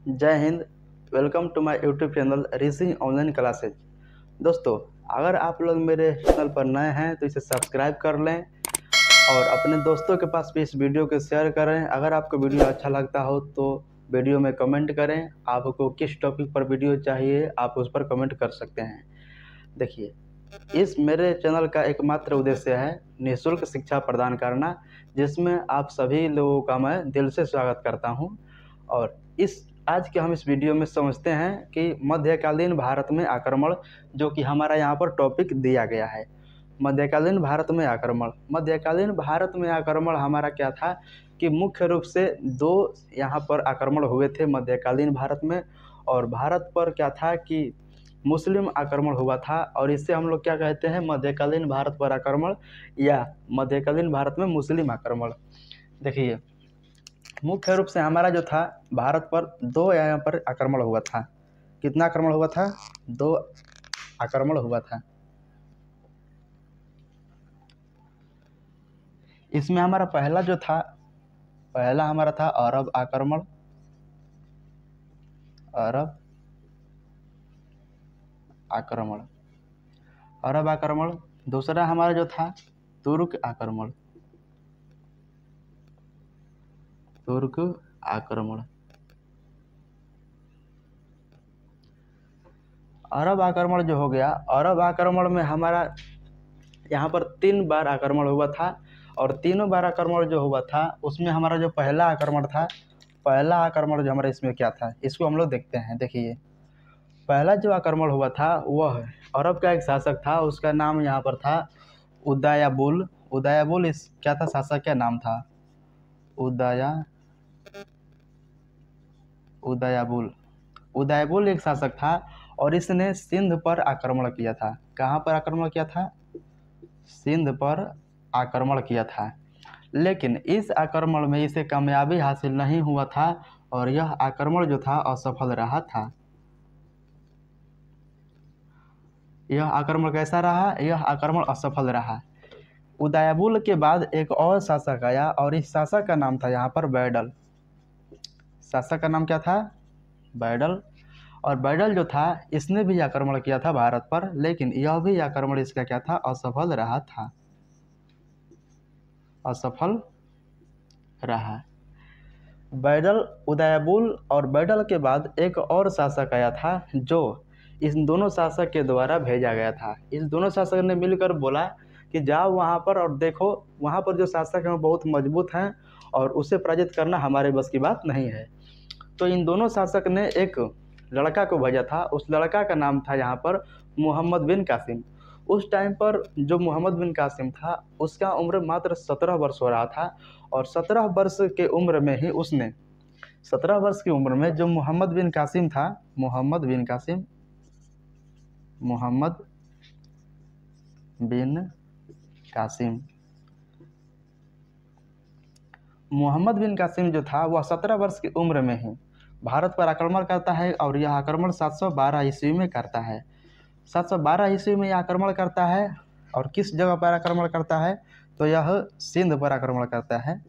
जय हिंद। Welcome to my YouTube channel Rishi online classes. दोस्तों, अगर आप लोग मेरे चैनल पर नए हैं तो इसे सब्सक्राइब कर लें और अपने दोस्तों के पास भी इस वीडियो को शेयर करें। अगर आपको वीडियो अच्छा लगता हो तो वीडियो में कमेंट करें। आपको किस टॉपिक पर वीडियो चाहिए आप उस पर कमेंट कर सकते हैं। देखिए, इस मेरे चैनल का एकमात्र उद्देश्य है निःशुल्क शिक्षा प्रदान करना, जिसमें आप सभी लोगों का मैं दिल से स्वागत करता हूं। और आज के हम इस वीडियो में समझते हैं कि मध्यकालीन भारत में आक्रमण, जो कि हमारा यहाँ पर टॉपिक दिया गया है। मध्यकालीन भारत में आक्रमण। मध्यकालीन भारत में आक्रमण हमारा क्या था कि मुख्य रूप से दो यहाँ पर आक्रमण हुए थे मध्यकालीन भारत में। और भारत पर क्या था कि मुस्लिम आक्रमण हुआ था, और इससे हम लोग क्या कहते हैं, मध्यकालीन भारत पर आक्रमण या मध्यकालीन भारत में मुस्लिम आक्रमण। देखिए, मुख्य रूप से हमारा जो था भारत पर दो यहाँ पर आक्रमण हुआ था। कितना आक्रमण हुआ था? दो आक्रमण हुआ था। इसमें हमारा पहला हमारा था अरब आक्रमण। अरब आक्रमण। दूसरा हमारा जो था तुर्क आक्रमण। अरब आक्रमण जो हो गया, अरब आक्रमण में हमारा यहाँ पर 3 बार आक्रमण हुआ था। और तीनों बार आक्रमण जो हुआ था उसमें हमारा जो पहला आक्रमण जो हमारा इसमें क्या था, इसको हम लोग देखते हैं। देखिए, पहला जो आक्रमण हुआ था वह अरब का एक शासक था, उसका नाम यहाँ पर था उदयाबुल। इस क्या था, शासक का नाम था उदयाबुल एक शासक था, और इसने सिंध पर आक्रमण किया था। कहाँ पर आक्रमण किया था? सिंध पर आक्रमण किया था। लेकिन इस आक्रमण में इसे कामयाबी हासिल नहीं हुआ था, और यह आक्रमण जो था असफल रहा था। यह आक्रमण कैसा रहा? यह आक्रमण असफल रहा। उदयाबुल के बाद एक और शासक आया, और इस शासक का नाम था यहाँ पर बैडल। शासक का नाम क्या था? बैडल। और बैडल जो था इसने भी आक्रमण किया था भारत पर, लेकिन यह भी आक्रमण इसका क्या था? असफल रहा। उदयाबुल और बैडल के बाद एक और शासक आया था, जो इन दोनों शासक के द्वारा भेजा गया था। इस दोनों शासक ने मिलकर बोला कि जाओ वहाँ पर और देखो, वहाँ पर जो शासक हैं वो बहुत मजबूत हैं और उसे पराजित करना हमारे बस की बात नहीं है। तो इन दोनों शासक ने एक लड़का को भेजा था। उस लड़का का नाम था यहाँ पर मोहम्मद बिन कासिम। उस टाइम पर जो मोहम्मद बिन कासिम था उसका उम्र मात्र 17 वर्ष हो रहा था, और 17 वर्ष के उम्र में ही उसने 17 वर्ष की उम्र में जो मोहम्मद बिन कासिम था, मोहम्मद बिन कासिम जो था वह 17 वर्ष की उम्र में ही भारत पर आक्रमण करता है, और यह आक्रमण 712 ईस्वी में करता है। 712 ईस्वी में यह आक्रमण करता है, और किस जगह पर आक्रमण करता है? तो यह सिंध पर आक्रमण करता है।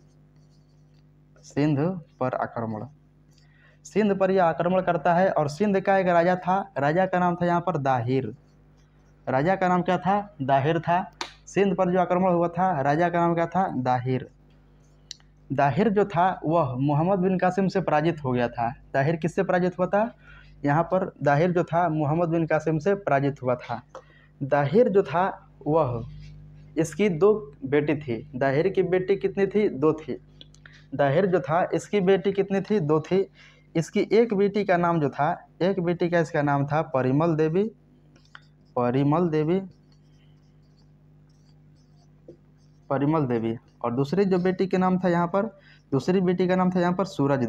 सिंध पर यह आक्रमण करता है, और सिंध का एक राजा था। राजा का नाम था यहाँ पर दाहिर। राजा का नाम क्या था? दाहिर था। सिंध पर जो आक्रमण हुआ था, राजा का नाम क्या था? दाहिर जो था वह मोहम्मद बिन कासिम से पराजित हो गया था। दाहिर किससे पराजित हुआ था? यहाँ पर दाहिर जो था मोहम्मद बिन कासिम से पराजित हुआ था। दाहिर जो था वह, इसकी 2 बेटी थी। दाहिर की बेटी कितनी थी? 2 थी। दाहिर जो था इसकी बेटी कितनी थी? 2 थी। इसकी एक बेटी का नाम जो था, इसका नाम था परिमल देवी। और दूसरी बेटी का नाम था यहाँ पर सूरज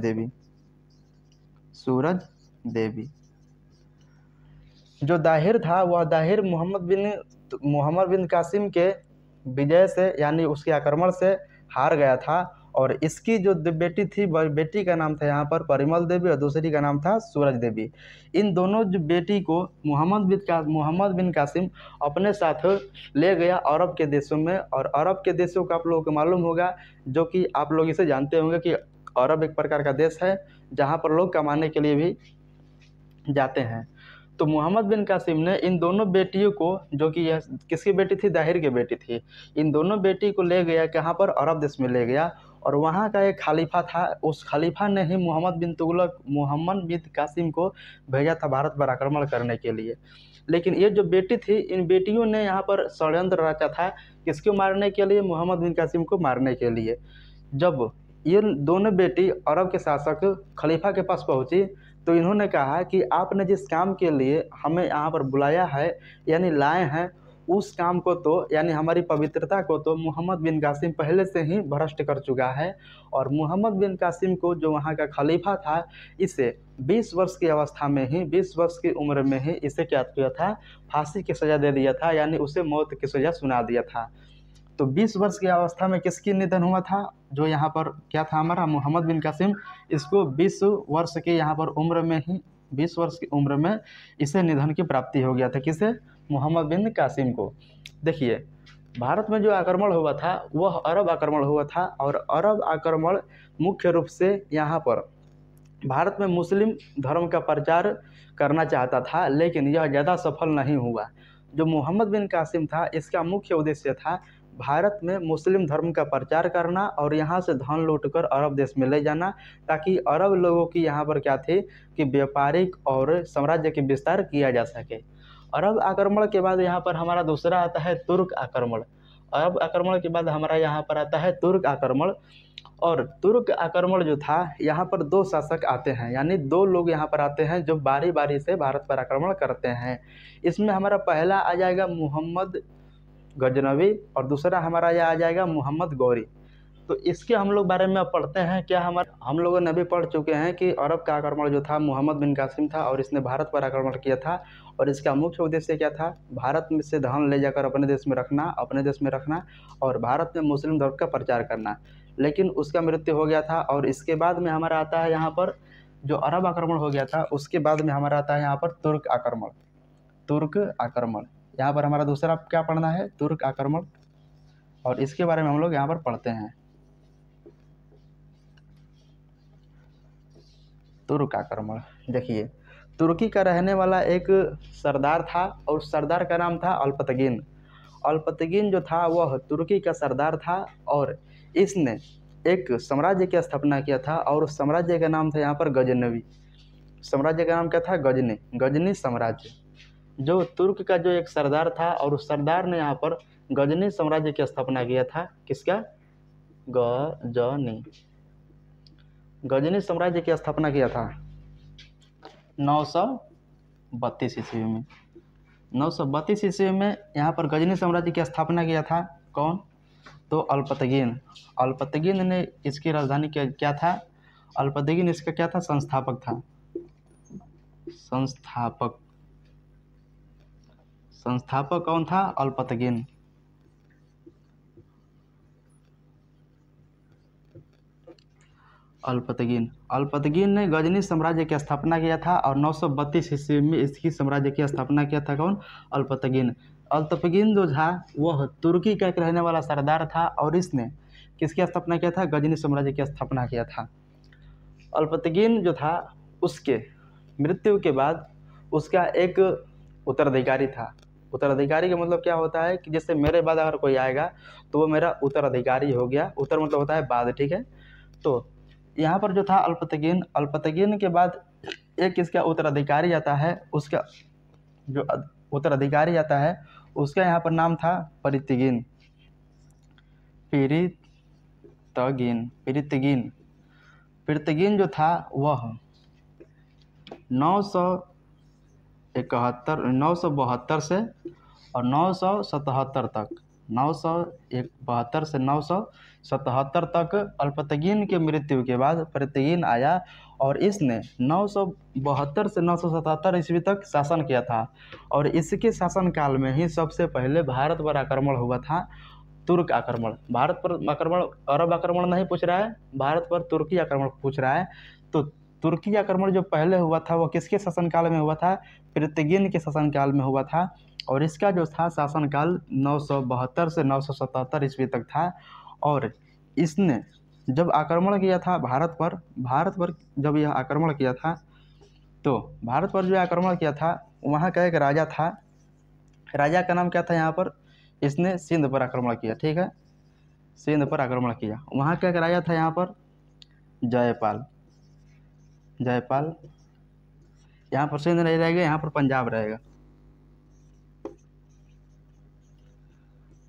देवी। जो दाहिर था वह दाहिर मोहम्मद बिन कासिम के विजय से, यानी उसके आक्रमण से हार गया था। और इसकी जो बेटी थी, बेटी का नाम था यहाँ पर परिमल देवी, और दूसरी का नाम था सूरज देवी। इन दोनों जो बेटी को मोहम्मद बिन कासिम अपने साथ ले गया अरब के देशों में। और अरब के देशों का आप लोगों को मालूम होगा, जो कि आप लोग इसे जानते होंगे कि अरब एक प्रकार का देश है जहाँ पर लोग कमाने के लिए भी जाते हैं। तो मोहम्मद बिन कासिम ने इन दोनों बेटियों को, जो कि यह किसकी बेटी थी, दाहिर की बेटी थी, इन दोनों बेटी को ले गया कहाँ पर, अरब देश में ले गया। और वहाँ का एक खलीफा था, उस खलीफा ने ही मोहम्मद बिन तुगलक, मोहम्मद बिन कासिम को भेजा था भारत पर आक्रमण करने के लिए। लेकिन ये जो बेटी थी, इन बेटियों ने यहाँ पर षड्यंत्र रचा था, किसको मारने के लिए, मोहम्मद बिन कासिम को मारने के लिए। जब ये दोनों बेटी अरब के शासक खलीफा के पास पहुंची तो इन्होंने कहा कि आपने जिस काम के लिए हमें यहाँ पर बुलाया है, यानी लाए हैं, उस काम को तो, यानी हमारी पवित्रता को तो मोहम्मद बिन कासिम पहले से ही भ्रष्ट कर चुका है। और मोहम्मद बिन कासिम को, जो वहाँ का खलीफा था, इसे 20 वर्ष की अवस्था में ही, 20 वर्ष की उम्र में ही इसे क्या किया था, फांसी की सज़ा दे दिया था, यानी उसे मौत की सज़ा सुना दिया था। तो 20 वर्ष की अवस्था में किसकी निधन हुआ था, जो यहाँ पर क्या था हमारा, मोहम्मद बिन कासिम, इसको 20 वर्ष की यहाँ पर उम्र में ही, 20 वर्ष की उम्र में इसे निधन की प्राप्ति हो गया था। किसे, मोहम्मद बिन कासिम को। देखिए, भारत में जो आक्रमण हुआ था वह अरब आक्रमण हुआ था, और अरब आक्रमण मुख्य रूप से यहाँ पर भारत में मुस्लिम धर्म का प्रचार करना चाहता था, लेकिन यह ज़्यादा सफल नहीं हुआ। जो मोहम्मद बिन कासिम था, इसका मुख्य उद्देश्य था भारत में मुस्लिम धर्म का प्रचार करना और यहाँ से धन लूटकर अरब देश में ले जाना, ताकि अरब लोगों की यहाँ पर क्या थी कि व्यापारिक और साम्राज्य के विस्तार किया जा सके। अरब आक्रमण के बाद यहाँ पर हमारा दूसरा आता है तुर्क आक्रमण। अरब आक्रमण के बाद हमारा यहाँ पर आता है तुर्क आक्रमण। और तुर्क आक्रमण जो था, यहाँ पर 2 शासक आते हैं, यानी 2 लोग यहाँ पर आते हैं जो बारी बारी से भारत पर आक्रमण करते हैं। इसमें हमारा पहला आ जाएगा मोहम्मद गजनवी और दूसरा हमारा यह आ जाएगा मोहम्मद गौरी। तो इसके हम लोग बारे में पढ़ते हैं। क्या हम लोगों ने भी पढ़ चुके हैं कि अरब का आक्रमण जो था मोहम्मद बिन कासिम था और इसने भारत पर आक्रमण किया था, और इसका मुख्य उद्देश्य क्या था, भारत में से धन ले जाकर अपने देश में रखना और भारत में मुस्लिम धर्म का प्रचार करना। लेकिन उसका मृत्यु हो गया था। और इसके बाद में हमारा आता है यहाँ पर जो अरब आक्रमण हो गया था, उसके बाद में हमारा आता है यहाँ पर तुर्क आक्रमण। यहाँ पर हमारा दूसरा क्या पढ़ना है, तुर्क आक्रमण, और इसके बारे में हम लोग यहाँ पर पढ़ते हैं। तुर्क आक्रमण, देखिए, तुर्की का रहने वाला एक सरदार था और उस सरदार का नाम था अल्पतगिन। अल्पतगिन जो था वह तुर्की का सरदार था और इसने एक साम्राज्य की स्थापना किया था और उस साम्राज्य का नाम था यहाँ पर गजनवी। साम्राज्य का नाम क्या था, गजनी साम्राज्य। जो तुर्क का जो एक सरदार था और उस सरदार ने यहाँ पर गजनी साम्राज्य की स्थापना किया था। किसका, गजनी साम्राज्य की स्थापना किया था 932 ईस्वी में। 932 ईस्वी में यहाँ पर गजनी साम्राज्य की स्थापना किया था कौन, तो अल्पतगिन ने इसकी राजधानी क्या था, अल्पतगिन इसका क्या था, संस्थापक था। संस्थापक कौन था, अल्पतगिन। अल्पतगिन ने गजनी साम्राज्य की स्थापना किया था और 932 ईस्वी में इसकी साम्राज्य की स्थापना किया था कौन, अल्पतगिन जो था वह तुर्की का एक रहने वाला सरदार था और इसने किसकी स्थापना किया था, गजनी साम्राज्य की स्थापना किया था। अल्पतगिन जो था उसके मृत्यु के बाद उसका एक उत्तराधिकारी था। उत्तराधिकारी का मतलब क्या होता है कि जैसे मेरे बाद अगर कोई आएगा तो वो मेरा उत्तराधिकारी हो गया। उत्तर मतलब होता है बाद, ठीक है। तो यहाँ पर जो था अल्पतगिन के बाद एक इसका उत्तराधिकारी आता है, उसका जो उत्तराधिकारी आता है उसका यहाँ पर नाम था पिरितगिन। पिरितगिन जो था वह 972 से और 977 तक, 972 से 977 तक अल्पतगिन के मृत्यु के बाद पिरितगिन आया और इसने 972 से 977 ईस्वी तक शासन किया था। और इसके शासनकाल में ही सबसे पहले भारत पर आक्रमण हुआ था, तुर्क आक्रमण। भारत पर आक्रमण, अरब आक्रमण नहीं पूछ रहा है, भारत पर तुर्की आक्रमण पूछ रहा है। तो तुर्की आक्रमण जो पहले हुआ था वो किसके शासनकाल में हुआ था, पिरितगिन के शासनकाल में हुआ था। और इसका जो था शासनकाल 972 से 977 ईस्वी तक था। और इसने जब आक्रमण किया था भारत पर जब यह आक्रमण किया था, तो भारत पर जो आक्रमण किया था वहाँ का एक राजा था, राजा का नाम क्या था यहाँ पर, इसने सिंध पर आक्रमण किया, ठीक है, सिंध पर आक्रमण किया। वहाँ का एक राजा था यहाँ पर जयपाल, जयपाल। यहाँ पर सिंध नहीं रहेगा, यहाँ पर पंजाब रहेगा।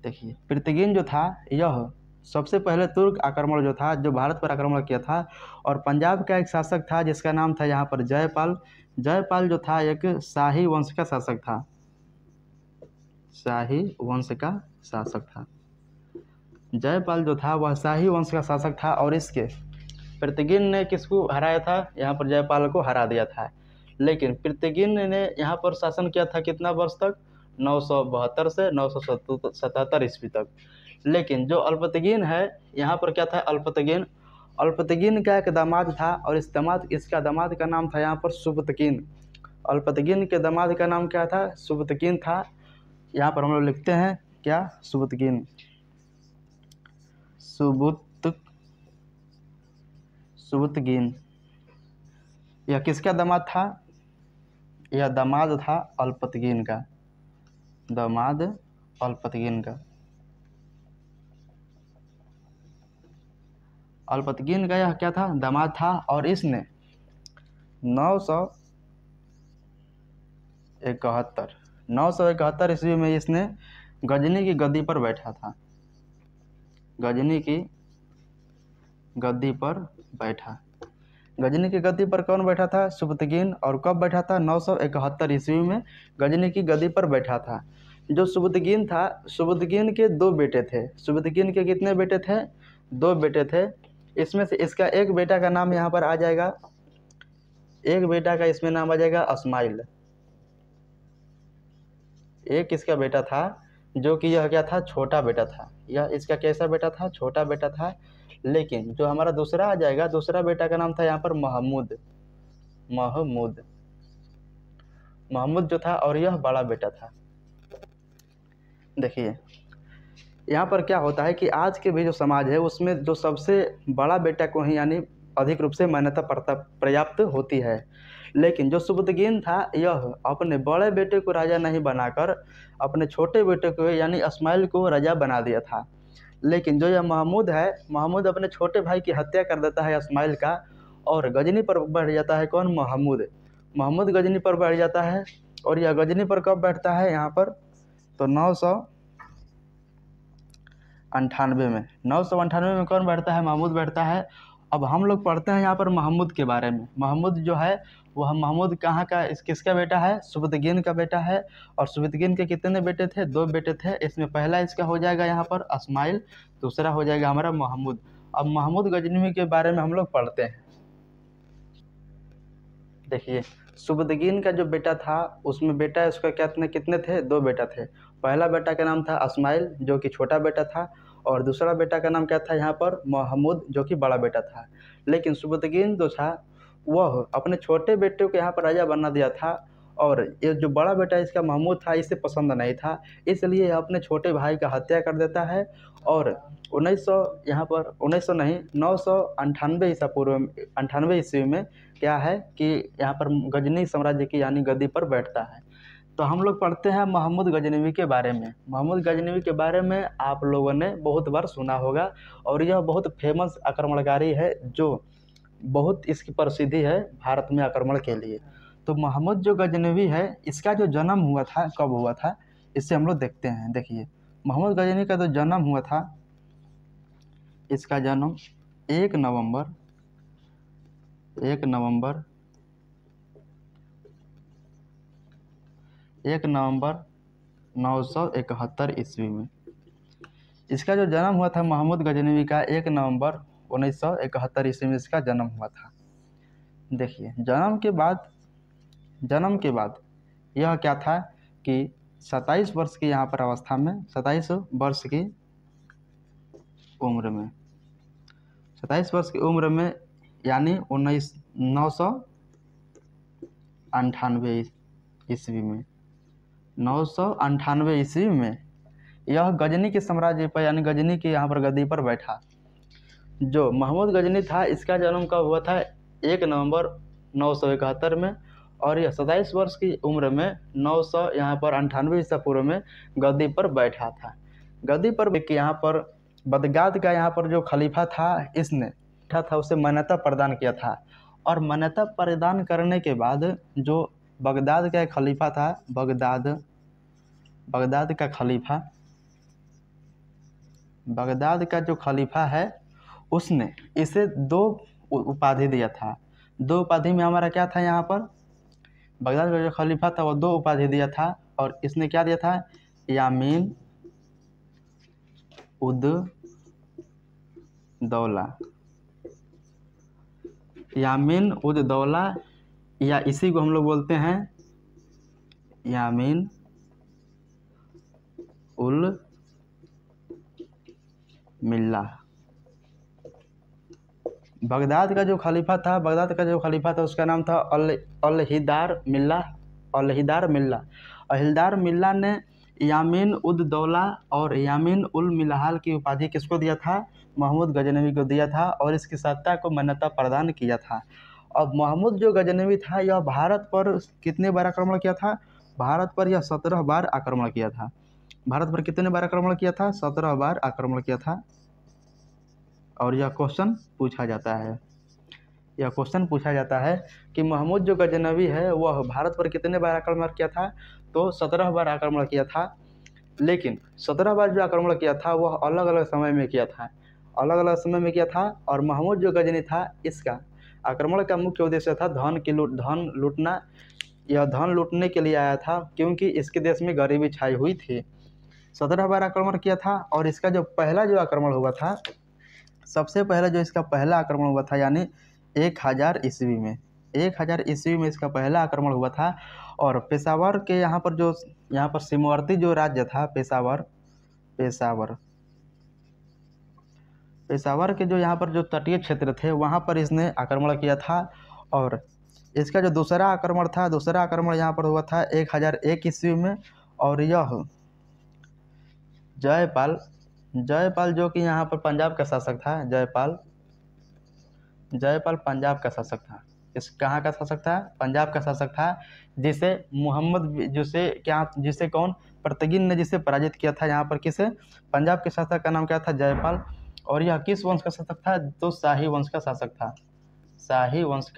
देखिए पृथ्वीन जो था यह सबसे पहले तुर्क आक्रमण जो था, जो भारत पर आक्रमण किया था, और पंजाब का एक शासक था जिसका नाम था यहाँ पर जयपाल। जयपाल जो था एक शाही वंश का शासक था, शाही वंश का शासक था। जयपाल जो था वह शाही वंश का शासक था, और इसके पृथ्वीन ने किसको हराया था, यहाँ पर जयपाल को हरा दिया था। लेकिन पृथ्वीन ने यहाँ पर शासन किया था कितना वर्ष तक, 972 से 977 ईस्वी तक। लेकिन जो अल्पतगीन है यहाँ पर क्या था, अल्पतगीन, अल्पतगीन का एक दामाद था, और इसका दामाद का नाम था यहाँ पर सुबुतकीन। अल्पतगीन के दामाद का नाम क्या था, सुबुतकीन था। यहाँ पर हम लोग लिखते हैं क्या, सुबुतकीन, सुबुतकीन। यह किसका दामाद था, यह दामाद था अल्पतगीन का, दामाद अल्पतगीन का, अल्पतगीन का यह क्या था, दामाद था। और इसने 971 ईस्वी में इसने गजनी की गद्दी पर बैठा था, गजनी की गद्दी पर बैठा। गजनी की गद्दी पर कौन बैठा था, सुबुतकीन। और कब बैठा था, 971 ईस्वी में गजनी की गद्दी पर बैठा था। जो सुबुतकीन था, सुबुतकीन के 2 बेटे थे। सुबुतकीन के कितने बेटे थे, 2 बेटे थे। इसमें से इसका एक बेटा का नाम यहाँ पर आ जाएगा, एक बेटा का इसमें नाम आ जाएगा अस्माइल। एक इसका बेटा था जो कि यह क्या था, छोटा बेटा था। यह इसका कैसा बेटा था, छोटा बेटा था। लेकिन जो हमारा दूसरा आ जाएगा, दूसरा बेटा का नाम था यहाँ पर महमूद, महमूद जो था, और यह बड़ा बेटा था। देखिए यहाँ पर क्या होता है कि आज के भी जो समाज है उसमें जो सबसे बड़ा बेटा को ही यानी अधिक रूप से मान्यता पर्याप्त होती है। लेकिन जो सुबुतकीन था यह अपने बड़े बेटे को राजा नहीं बनाकर अपने छोटे बेटे को यानी अस्माइल को राजा बना दिया था। लेकिन जो यह महमूद है, महमूद अपने छोटे भाई की हत्या कर देता है अस्माइल का, और गजनी पर बैठ जाता है कौन, महमूद। महमूद गजनी पर बैठ जाता है, और यह गजनी पर कब बैठता है यहाँ पर, तो 998 में, 998 में कौन बैठता है, महमूद बैठता है। अब हम लोग पढ़ते हैं यहाँ पर महमूद के बारे में। महमूद जो है वह महमूद कहाँ का, किसका बेटा है, सुबुतकीन का बेटा है। और सुबुतकीन के कितने बेटे थे, 2 बेटे थे। इसमें पहला इसका हो जाएगा यहाँ पर अस्माइल, दूसरा हो जाएगा हमारा महमूद। अब महमूद गजनवी के बारे में हम लोग पढ़ते हैं। देखिए सुबुतकीन का जो बेटा था उसमें बेटा उसका कितने थे, 2 बेटा थे। पहला बेटा का नाम था अस्माइल जो कि छोटा बेटा था, और दूसरा बेटा का नाम क्या था यहाँ पर, महमूद जो कि बड़ा बेटा था। लेकिन सुबुतकीन जो था वह अपने छोटे बेटे को यहाँ पर राजा बना दिया था, और ये जो बड़ा बेटा इसका महमूद था इसे पसंद नहीं था, इसलिए अपने छोटे भाई का हत्या कर देता है। और 998 ईसा पूर्व 98 ईस्वी में क्या है कि यहाँ पर गजनी साम्राज्य की यानी गद्दी पर बैठता है। तो हम लोग पढ़ते हैं महमूद गजनवी के बारे में। महमूद गजनवी के बारे में आप लोगों ने बहुत बार सुना होगा, और यह बहुत फेमस आक्रमणकारी है, जो बहुत इसकी प्रसिद्धि है भारत में आक्रमण के लिए। तो महमूद जो गजनवी है इसका जो जन्म हुआ था, कब हुआ था, इससे हम लोग देखते हैं। देखिए महमूद गजनवी का जो जन्म हुआ था, इसका जन्म 1 नवंबर 971 ईस्वी में। इसका जो जन्म हुआ था महमूद गजनवी का 1 नवंबर 1971 ईस्वी में इसका जन्म हुआ था। देखिए जन्म के बाद यह क्या था कि 27 वर्ष की यहाँ पर अवस्था में, 27 वर्ष की उम्र में, 27 वर्ष की उम्र में यानी 998 ईस्वी में, 998 ईस्वी में यह गजनी के साम्राज्य पर यानी गजनी के यहाँ पर गद्दी पर बैठा। जो महमूद गजनी था इसका जन्म कब हुआ था? 1 नवंबर 971 में, और यह 27 वर्ष की उम्र में 900 यहाँ पर 98 ईसा पूर्व में गद्दी पर बैठा था। गद्दी पर यहाँ पर बगदाद का यहाँ पर जो खलीफा था इसने था उसे मान्यता प्रदान किया था, और मान्यता प्रदान करने के बाद जो बगदाद का खलीफा था, बगदाद का जो खलीफा है उसने इसे 2 उपाधि दिया था। 2 उपाधि में हमारा क्या था? यहाँ पर बगदाद का जो खलीफा था वो 2 उपाधि दिया था, और इसने क्या दिया था? यामीन उद दौला, यामीन उद दौला, या इसी को हम लोग बोलते हैं यामीन उल मिल्ला। बगदाद का जो खलीफा था उसका नाम था अलहिदार मिल्ला ने यामीन उद दौला और यामीन उल मिल्हाल की उपाधि किसको दिया था? महमूद गजनवी को दिया था, और इसकी सत्ता को मान्यता प्रदान किया था। अब महमूद जो गजनवी था यह भारत पर कितने बार आक्रमण किया था? भारत पर यह 17 बार आक्रमण किया था। भारत पर कितने बार आक्रमण किया था? 17 बार आक्रमण किया था। और यह क्वेश्चन पूछा जाता है कि महमूद जो गजनवी है वह भारत पर कितने बार आक्रमण किया था? तो 17 बार आक्रमण किया था, लेकिन 17 बार जो आक्रमण किया था वह अलग अलग समय में किया था। और महमूद जो गजनी था इसका आक्रमण का मुख्य उद्देश्य था धन लूटना। यह धन लूटने के लिए आया था, क्योंकि इसके देश में गरीबी छाई हुई थी। 17 बार आक्रमण किया था, और इसका जो पहला जो आक्रमण हुआ था, सबसे पहले जो इसका पहला आक्रमण हुआ था यानी 1000 ईस्वी में, 1000 ईस्वी में इसका पहला आक्रमण हुआ था। और पेशावर के यहाँ पर सीमावर्ती जो राज्य था पेशावर के जो यहाँ पर जो तटीय क्षेत्र थे वहाँ पर इसने आक्रमण किया था। और इसका जो दूसरा आक्रमण यहाँ पर हुआ था 1001 ईस्वी में, और यह जयपाल जो कि यहाँ पर पंजाब का शासक था, जयपाल पंजाब का शासक था। इस कहाँ का शासक था? पंजाब का शासक था, जिसे कौन? पर्तगिन ने जिसे पराजित किया था। यहाँ पर किसे? पंजाब के शासक का नाम क्या था? जयपाल। और यह किस वंश का शासक था? तो शाही वंश का शासक था। शाही वंश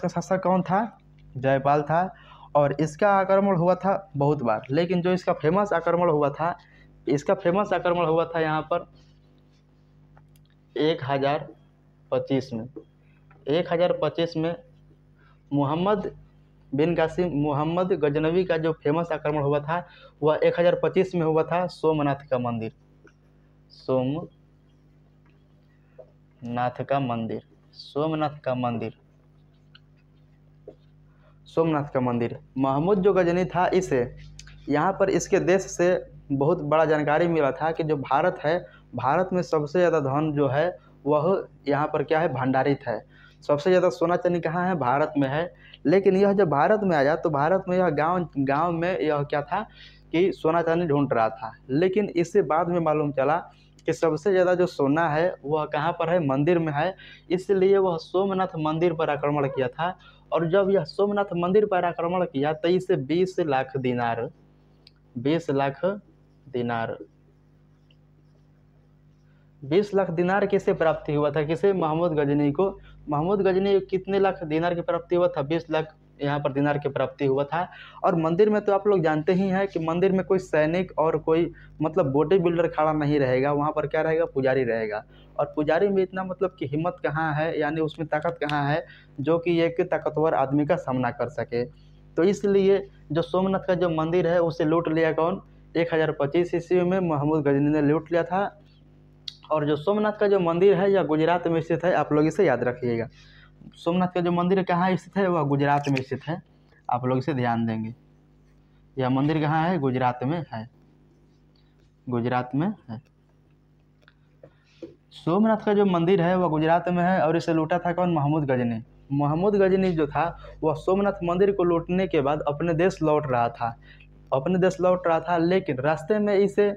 का शासक कौन था? जयपाल था। और इसका आक्रमण हुआ था बहुत बार, लेकिन जो इसका फेमस आक्रमण हुआ था यहाँ पर 1025 में मोहम्मद गजनवी का जो फेमस आक्रमण हुआ था वह 1025 में हुआ था सोमनाथ का मंदिर। महमूद जो गजनी था इसे यहाँ पर इसके देश से बहुत बड़ा जानकारी मिला था कि जो भारत में सबसे ज़्यादा धन जो है वह यहाँ पर क्या है? भंडारित है। सबसे ज़्यादा सोना चांदी कहाँ है? भारत में है। लेकिन यह जब भारत में आया तो भारत में यह गांव में यह क्या था कि सोना चांदी ढूंढ रहा था, लेकिन इससे बाद में मालूम चला कि सबसे ज़्यादा जो सोना है वह कहाँ पर है? मंदिर में है। इसलिए वह सोमनाथ मंदिर पर आक्रमण किया था। और जब यह सोमनाथ मंदिर पर आक्रमण किया तो इसे 20 लाख दिनार किसे प्राप्ति हुआ था? किसे? महमूद गजनी को। महमूद गजनी कितने लाख दिनार की प्राप्ति हुआ था? 20 लाख यहाँ पर दिनार की प्राप्ति हुआ था। और मंदिर में तो आप लोग जानते ही हैं कि मंदिर में कोई सैनिक और कोई मतलब बॉडी बिल्डर खड़ा नहीं रहेगा, वहाँ पर क्या रहेगा? पुजारी रहेगा। और पुजारी में इतना मतलब कि हिम्मत कहाँ है, यानी उसमें ताकत कहाँ है जो कि एक ताकतवर आदमी का सामना कर सके। तो इसलिए जो सोमनाथ का जो मंदिर है उसे लूट लिया कौन? 1025 ईस्वी में महमूद गजनी ने लूट लिया था। और जो सोमनाथ का जो मंदिर है यह गुजरात में स्थित है, आप लोग इसे याद रखिएगा। सोमनाथ का जो मंदिर कहाँ स्थित है? वह गुजरात में स्थित है, आप लोग इसे ध्यान देंगे। यह मंदिर कहाँ है? गुजरात में है। सोमनाथ का जो मंदिर है वह गुजरात में है, और इसे लूटा था कौन? महमूद गजनी जो था वह सोमनाथ मंदिर को लूटने के बाद अपने देश लौट रहा था, लेकिन रास्ते में इसे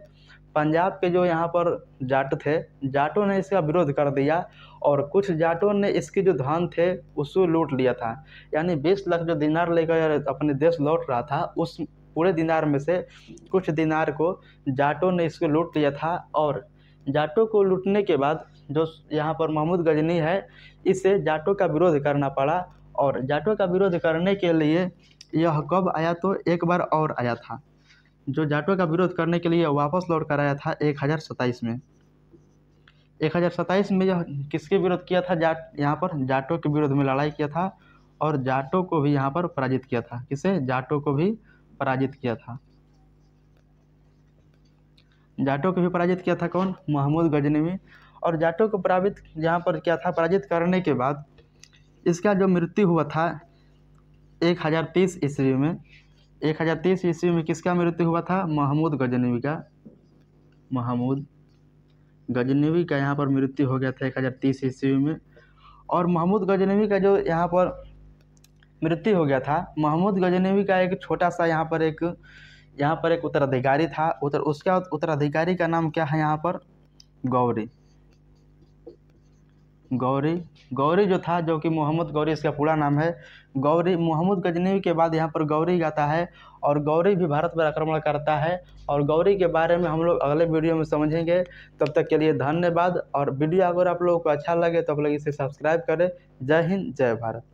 पंजाब के जो यहाँ पर जाट थे, जाटों ने इसका विरोध कर दिया और कुछ जाटों ने इसके जो धन थे उसको लूट लिया था। यानी 20 लाख जो दिनार लेकर अपने देश लौट रहा था, उस पूरे दिनार में से कुछ दिनार को जाटों ने इसको लूट लिया था। और जाटों को लूटने के बाद जो यहाँ पर महमूद गजनी है, इसे जाटों का विरोध करना पड़ा। और जाटों का विरोध करने के लिए यह कब आया, तो एक बार और आया था। जो जाटों का विरोध करने के लिए वापस लौट कर आया था 1027 में। 1027 में यह किसके विरोध किया था? यहाँ पर जाटों के विरोध में लड़ाई किया था और जाटों को भी यहाँ पर पराजित किया था। किसे? जाटों को भी पराजित किया था। जाटों को भी पराजित किया था कौन? महमूद गजनवी। और जाटों को पराजित यहाँ पर क्या था, पराजित करने के बाद इसका जो मृत्यु हुआ था 1030 ईस्वी में। 1030 ईस्वी में किसका मृत्यु हुआ था? महमूद गजनवी का। महमूद गजनवी का यहाँ पर मृत्यु हो गया था 1030 ईस्वी में। और महमूद गजनवी का जो यहाँ पर मृत्यु हो गया था, महमूद गजनवी का एक छोटा सा यहाँ पर एक उत्तराधिकारी था। उसका उत्तराधिकारी का नाम क्या है यहाँ पर? गौरी। गौरी जो था, जो कि मोहम्मद गौरी इसका पूरा नाम है। गौरी महमूद गजनवी के बाद यहाँ पर गौरी आता है और गौरी भी भारत पर आक्रमण करता है। और गौरी के बारे में हम लोग अगले वीडियो में समझेंगे। तब तक के लिए धन्यवाद। और वीडियो अगर आप लोगों को अच्छा लगे तो आप लोग इसे सब्सक्राइब करें। जय हिंद, जय भारत।